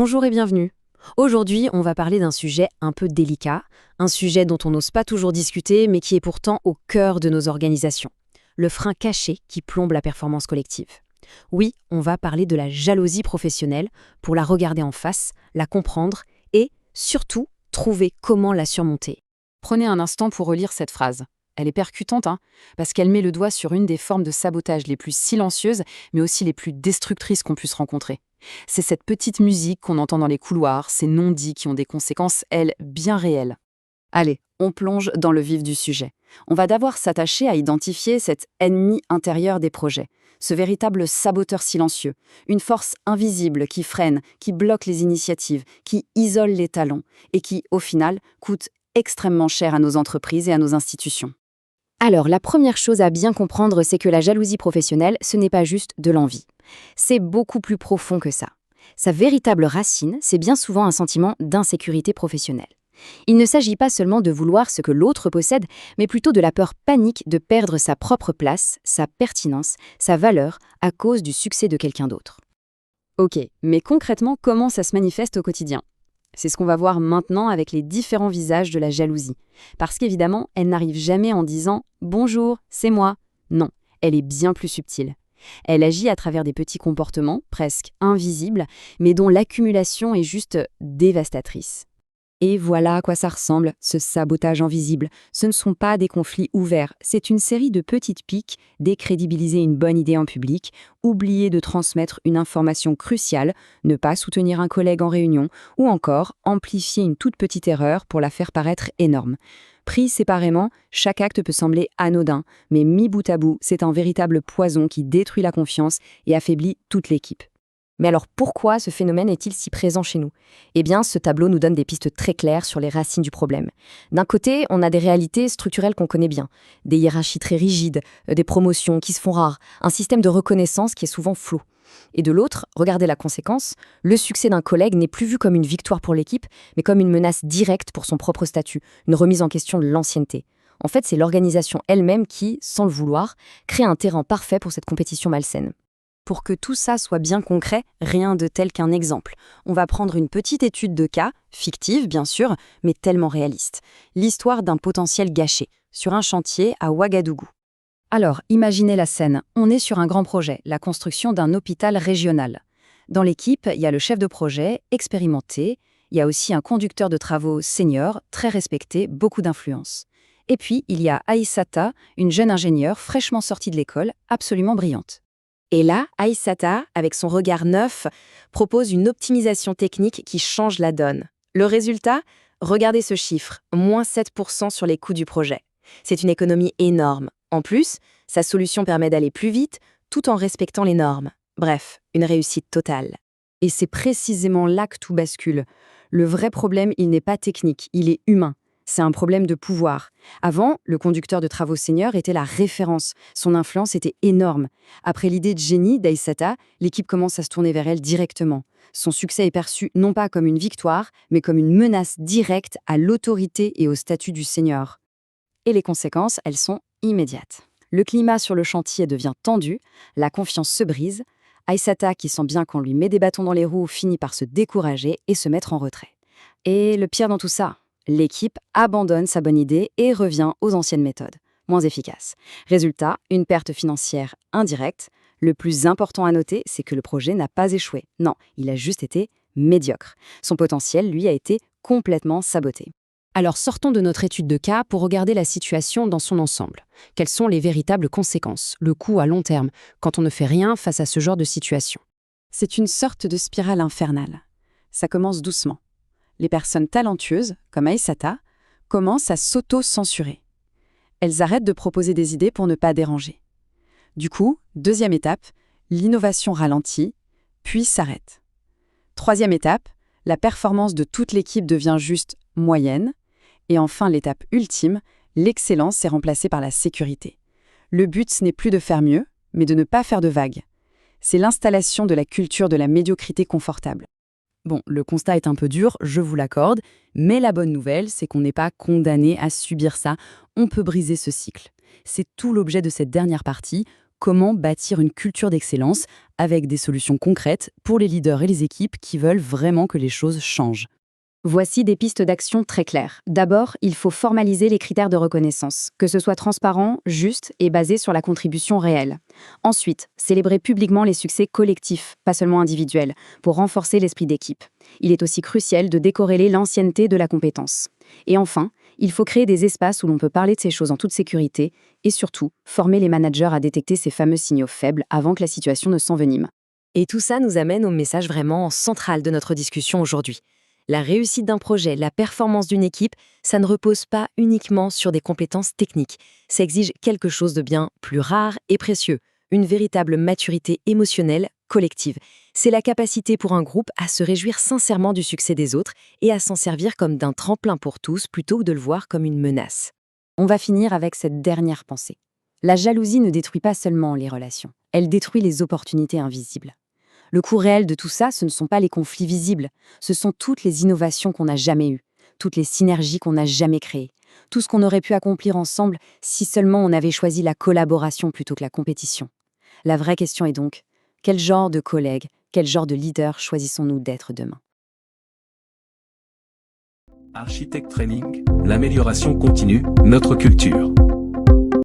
Bonjour et bienvenue. Aujourd'hui, on va parler d'un sujet un peu délicat, un sujet dont on n'ose pas toujours discuter, mais qui est pourtant au cœur de nos organisations. Le frein caché qui plombe la performance collective. Oui, on va parler de la jalousie professionnelle pour la regarder en face, la comprendre et, surtout, trouver comment la surmonter. Prenez un instant pour relire cette phrase. Elle est percutante, parce qu'elle met le doigt sur une des formes de sabotage les plus silencieuses, mais aussi les plus destructrices qu'on puisse rencontrer. C'est cette petite musique qu'on entend dans les couloirs, ces non-dits qui ont des conséquences, elles, bien réelles. Allez, on plonge dans le vif du sujet. On va d'abord s'attacher à identifier cet ennemi intérieur des projets, ce véritable saboteur silencieux, une force invisible qui freine, qui bloque les initiatives, qui isole les talents et qui, au final, coûte extrêmement cher à nos entreprises et à nos institutions. Alors, la première chose à bien comprendre, c'est que la jalousie professionnelle, ce n'est pas juste de l'envie. C'est beaucoup plus profond que ça. Sa véritable racine, c'est bien souvent un sentiment d'insécurité professionnelle. Il ne s'agit pas seulement de vouloir ce que l'autre possède, mais plutôt de la peur panique de perdre sa propre place, sa pertinence, sa valeur à cause du succès de quelqu'un d'autre. Ok, mais concrètement, comment ça se manifeste au quotidien ? C'est ce qu'on va voir maintenant avec les différents visages de la jalousie. Parce qu'évidemment, elle n'arrive jamais en disant « Bonjour, c'est moi ». Non, elle est bien plus subtile. Elle agit à travers des petits comportements, presque invisibles, mais dont l'accumulation est juste dévastatrice. Et voilà à quoi ça ressemble, ce sabotage invisible. Ce ne sont pas des conflits ouverts, c'est une série de petites piques, décrédibiliser une bonne idée en public, oublier de transmettre une information cruciale, ne pas soutenir un collègue en réunion, ou encore amplifier une toute petite erreur pour la faire paraître énorme. Pris séparément, chaque acte peut sembler anodin, mais mis bout à bout, c'est un véritable poison qui détruit la confiance et affaiblit toute l'équipe. Mais alors pourquoi ce phénomène est-il si présent chez nous ? Eh bien, ce tableau nous donne des pistes très claires sur les racines du problème. D'un côté, on a des réalités structurelles qu'on connaît bien, des hiérarchies très rigides, des promotions qui se font rares, un système de reconnaissance qui est souvent flou. Et de l'autre, regardez la conséquence, le succès d'un collègue n'est plus vu comme une victoire pour l'équipe, mais comme une menace directe pour son propre statut, une remise en question de l'ancienneté. En fait, c'est l'organisation elle-même qui, sans le vouloir, crée un terrain parfait pour cette compétition malsaine. Pour que tout ça soit bien concret, rien de tel qu'un exemple. On va prendre une petite étude de cas, fictive bien sûr, mais tellement réaliste. L'histoire d'un potentiel gâché, sur un chantier à Ouagadougou. Alors, imaginez la scène. On est sur un grand projet, la construction d'un hôpital régional. Dans l'équipe, il y a le chef de projet, expérimenté. Il y a aussi un conducteur de travaux senior, très respecté, beaucoup d'influence. Et puis, il y a Aïssata, une jeune ingénieure fraîchement sortie de l'école, absolument brillante. Et là, Aïssata, avec son regard neuf, propose une optimisation technique qui change la donne. Le résultat ? Regardez ce chiffre, moins 7% sur les coûts du projet. C'est une économie énorme. En plus, sa solution permet d'aller plus vite, tout en respectant les normes. Bref, une réussite totale. Et c'est précisément là que tout bascule. Le vrai problème, il n'est pas technique, il est humain. C'est un problème de pouvoir. Avant, le conducteur de travaux senior était la référence. Son influence était énorme. Après l'idée de génie d'Aïssata, l'équipe commence à se tourner vers elle directement. Son succès est perçu non pas comme une victoire, mais comme une menace directe à l'autorité et au statut du senior. Et les conséquences, elles sont immédiates. Le climat sur le chantier devient tendu, la confiance se brise. Aïssata, qui sent bien qu'on lui met des bâtons dans les roues, finit par se décourager et se mettre en retrait. Et le pire dans tout ça, l'équipe abandonne sa bonne idée et revient aux anciennes méthodes, moins efficaces. Résultat, une perte financière indirecte. Le plus important à noter, c'est que le projet n'a pas échoué. Non, il a juste été médiocre. Son potentiel, lui, a été complètement saboté. Alors sortons de notre étude de cas pour regarder la situation dans son ensemble. Quelles sont les véritables conséquences, le coût à long terme, quand on ne fait rien face à ce genre de situation ? C'est une sorte de spirale infernale. Ça commence doucement. Les personnes talentueuses, comme Aïssata, commencent à s'auto-censurer. Elles arrêtent de proposer des idées pour ne pas déranger. Du coup, deuxième étape, l'innovation ralentit, puis s'arrête. Troisième étape, la performance de toute l'équipe devient juste moyenne. Et enfin, l'étape ultime, l'excellence est remplacée par la sécurité. Le but, ce n'est plus de faire mieux, mais de ne pas faire de vagues. C'est l'installation de la culture de la médiocrité confortable. Bon, le constat est un peu dur, je vous l'accorde, mais la bonne nouvelle, c'est qu'on n'est pas condamné à subir ça. On peut briser ce cycle. C'est tout l'objet de cette dernière partie, comment bâtir une culture d'excellence avec des solutions concrètes pour les leaders et les équipes qui veulent vraiment que les choses changent. Voici des pistes d'action très claires. D'abord, il faut formaliser les critères de reconnaissance, que ce soit transparent, juste et basé sur la contribution réelle. Ensuite, célébrer publiquement les succès collectifs, pas seulement individuels, pour renforcer l'esprit d'équipe. Il est aussi crucial de décorréler l'ancienneté de la compétence. Et enfin, il faut créer des espaces où l'on peut parler de ces choses en toute sécurité et surtout, former les managers à détecter ces fameux signaux faibles avant que la situation ne s'envenime. Et tout ça nous amène au message vraiment central de notre discussion aujourd'hui. La réussite d'un projet, la performance d'une équipe, ça ne repose pas uniquement sur des compétences techniques. Ça exige quelque chose de bien plus rare et précieux, une véritable maturité émotionnelle collective. C'est la capacité pour un groupe à se réjouir sincèrement du succès des autres et à s'en servir comme d'un tremplin pour tous plutôt que de le voir comme une menace. On va finir avec cette dernière pensée. La jalousie ne détruit pas seulement les relations, elle détruit les opportunités invisibles. Le coût réel de tout ça, ce ne sont pas les conflits visibles, ce sont toutes les innovations qu'on n'a jamais eues, toutes les synergies qu'on n'a jamais créées, tout ce qu'on aurait pu accomplir ensemble si seulement on avait choisi la collaboration plutôt que la compétition. La vraie question est donc, quel genre de collègues, quel genre de leader choisissons-nous d'être demain ? Architect Training, l'amélioration continue, notre culture.